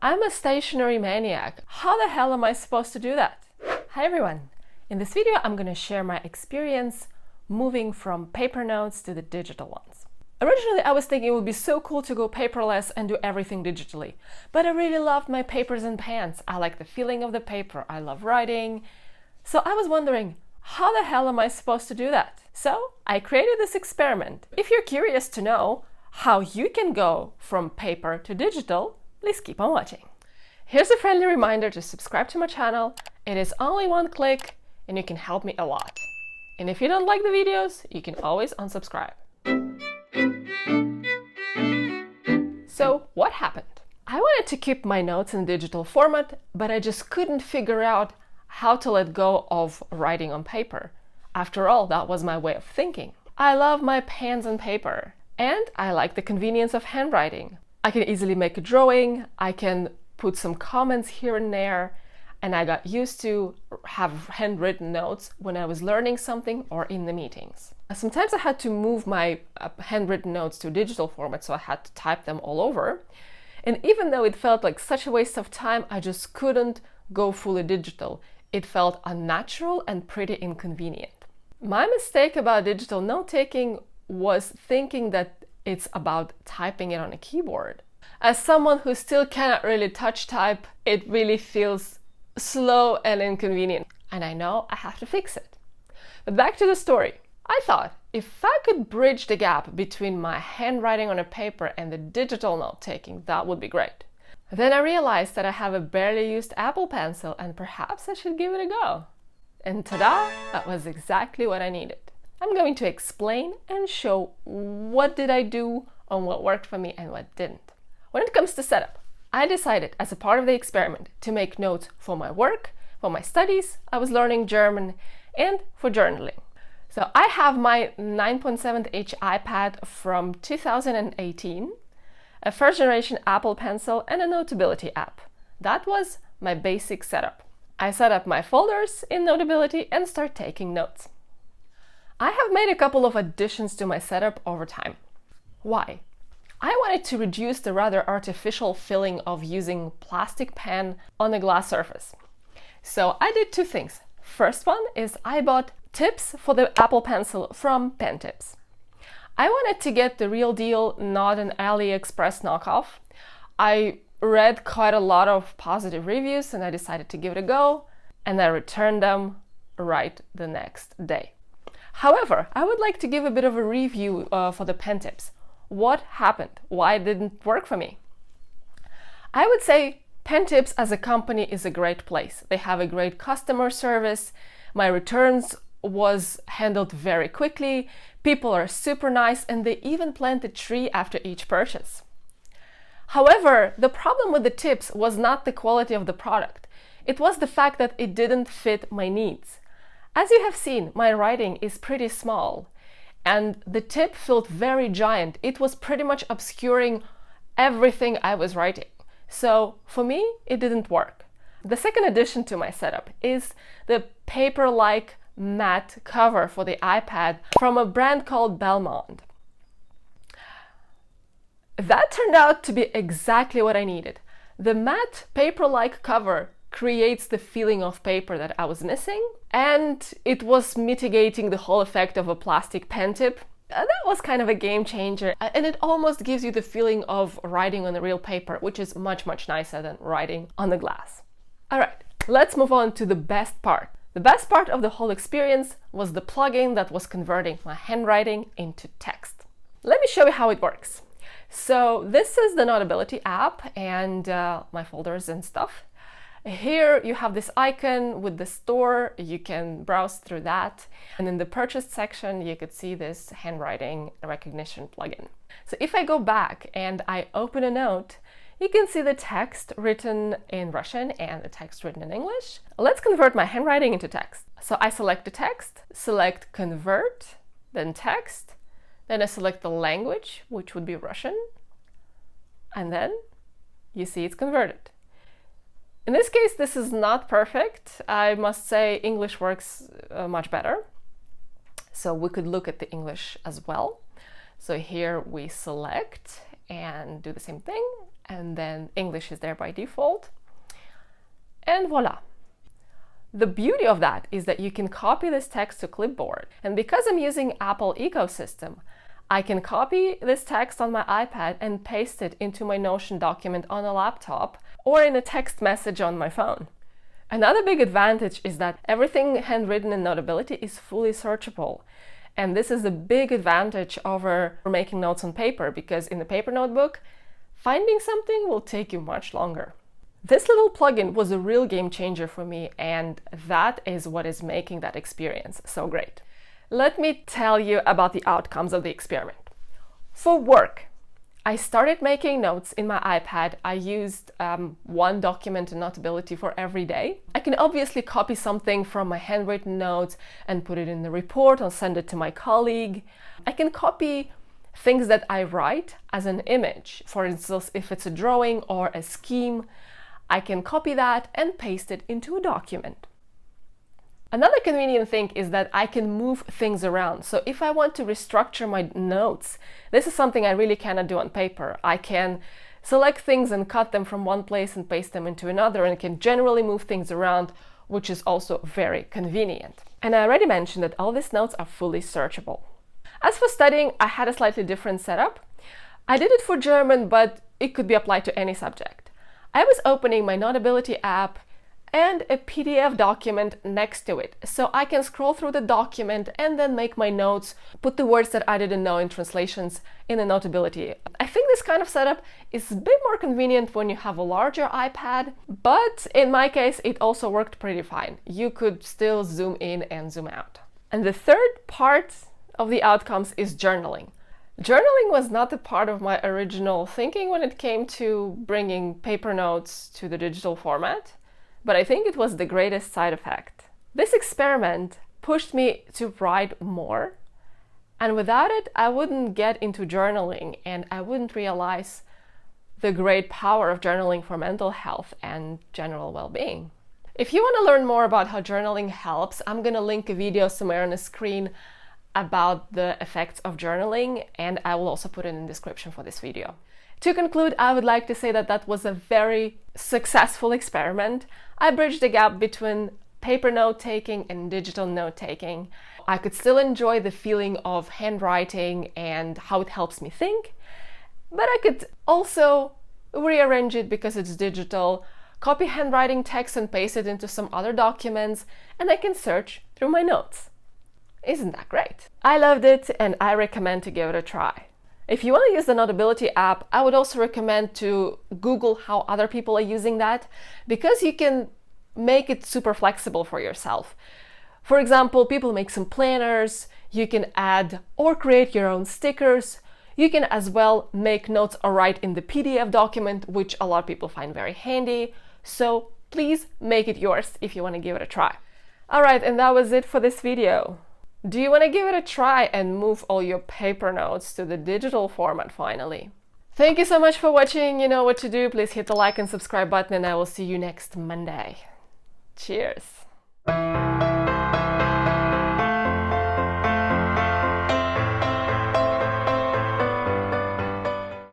I'm a stationery maniac. How the hell am I supposed to do that? Hi everyone. In this video, I'm going to share my experience moving from paper notes to the digital ones. Originally, I was thinking it would be so cool to go paperless and do everything digitally. But I really loved my papers and pens. I like the feeling of the paper. I love writing. So I was wondering, how the hell am I supposed to do that? So I created this experiment. If you're curious to know how you can go from paper to digital, please keep on watching. Here's a friendly reminder to subscribe to my channel. It is only one click and you can help me a lot. And if you don't like the videos, you can always unsubscribe. So what happened? I wanted to keep my notes in digital format, but I just couldn't figure out how to let go of writing on paper. After all, that was my way of thinking. I love my pens and paper, and I like the convenience of handwriting. I can easily make a drawing, I can put some comments here and there, and I got used to have handwritten notes when I was learning something or in the meetings. Sometimes I had to move my handwritten notes to digital format, so I had to type them all over. And even though it felt like such a waste of time, I just couldn't go fully digital. It felt unnatural and pretty inconvenient. My mistake about digital note-taking was thinking that it's about typing it on a keyboard. As someone who still cannot really touch type, it really feels slow and inconvenient. And I know I have to fix it. But back to the story. I thought if I could bridge the gap between my handwriting on a paper and the digital note-taking, that would be great. Then I realized that I have a barely used Apple Pencil and perhaps I should give it a go. And ta-da! That was exactly what I needed. I'm going to explain and show what did I do and what worked for me and what didn't. When it comes to setup, I decided as a part of the experiment to make notes for my work, for my studies, I was learning German, and for journaling. So I have my 9.7-inch iPad from 2018, a first generation Apple Pencil, and a Notability app. That was my basic setup. I set up my folders in Notability and start taking notes. I have made a couple of additions to my setup over time. Why? I wanted to reduce the rather artificial feeling of using plastic pen on a glass surface. So I did two things. First one is I bought tips for the Apple Pencil from Pen Tips. I wanted to get the real deal, not an AliExpress knockoff. I read quite a lot of positive reviews and I decided to give it a go, and I returned them right the next day. However, I would like to give a bit of a review for the Pen Tips. What happened? Why it didn't work for me? I would say Pen Tips as a company is a great place. They have a great customer service. My returns was handled very quickly. People are super nice and they even plant a tree after each purchase. However, the problem with the tips was not the quality of the product. It was the fact that it didn't fit my needs. As you have seen, my writing is pretty small and the tip felt very giant. It was pretty much obscuring everything I was writing. So for me, it didn't work. The second addition to my setup is the paper-like matte cover for the iPad from a brand called Belmont. That turned out to be exactly what I needed. The matte paper-like cover creates the feeling of paper that I was missing, and it was mitigating the whole effect of a plastic pen tip. That was kind of a game changer, and it almost gives you the feeling of writing on a real paper, which is much, much nicer than writing on the glass. All right, let's move on to the best part. The best part of the whole experience was the plugin that was converting my handwriting into text. Let me show you how it works. So this is the Notability app and my folders and stuff. Here you have this icon with the store. You can browse through that. And in the purchased section, you could see this handwriting recognition plugin. So if I go back and I open a note, you can see the text written in Russian and the text written in English. Let's convert my handwriting into text. So I select the text, select convert, then text, then I select the language, which would be Russian, and then you see it's converted. In this case, this is not perfect. I must say English works much better. So we could look at the English as well. So here we select and do the same thing, and then English is there by default. And voila. The beauty of that is that you can copy this text to clipboard. And because I'm using Apple ecosystem, I can copy this text on my iPad and paste it into my Notion document on a laptop or in a text message on my phone. Another big advantage is that everything handwritten in Notability is fully searchable. And this is a big advantage over making notes on paper, because in the paper notebook, finding something will take you much longer. This little plugin was a real game changer for me, and that is what is making that experience so great. Let me tell you about the outcomes of the experiment. For work, I started making notes in my iPad. I used one document in Notability for every day. I can obviously copy something from my handwritten notes and put it in the report or send it to my colleague. I can copy things that I write as an image. For instance, if it's a drawing or a scheme, I can copy that and paste it into a document. Another convenient thing is that I can move things around. So if I want to restructure my notes, this is something I really cannot do on paper. I can select things and cut them from one place and paste them into another, and can generally move things around, which is also very convenient. And I already mentioned that all these notes are fully searchable. As for studying, I had a slightly different setup. I did it for German, but it could be applied to any subject. I was opening my Notability app and a PDF document next to it, so I can scroll through the document and then make my notes, put the words that I didn't know in translations in the Notability. I think this kind of setup is a bit more convenient when you have a larger iPad, but in my case it also worked pretty fine. You could still zoom in and zoom out. And the third part of the outcomes is journaling. Journaling was not a part of my original thinking when it came to bringing paper notes to the digital format, but I think it was the greatest side effect. This experiment pushed me to write more, and without it, I wouldn't get into journaling and I wouldn't realize the great power of journaling for mental health and general well-being. If you want to learn more about how journaling helps, I'm going to link a video somewhere on the screen about the effects of journaling, and I will also put it in the description for this video. To conclude, I would like to say that that was a very successful experiment. I bridged the gap between paper note-taking and digital note-taking. I could still enjoy the feeling of handwriting and how it helps me think, but I could also rearrange it because it's digital, copy handwriting text and paste it into some other documents, and I can search through my notes. Isn't that great? I loved it and I recommend to give it a try. If you want to use the Notability app, I would also recommend to Google how other people are using that, because you can make it super flexible for yourself. For example, people make some planners, you can add or create your own stickers. You can as well make notes or write in the PDF document, which a lot of people find very handy. So please make it yours if you want to give it a try. All right, and that was it for this video. Do you want to give it a try and move all your paper notes to the digital format finally? Thank you so much for watching. You know what to do. Please hit the like and subscribe button, and I will see you next Monday. Cheers.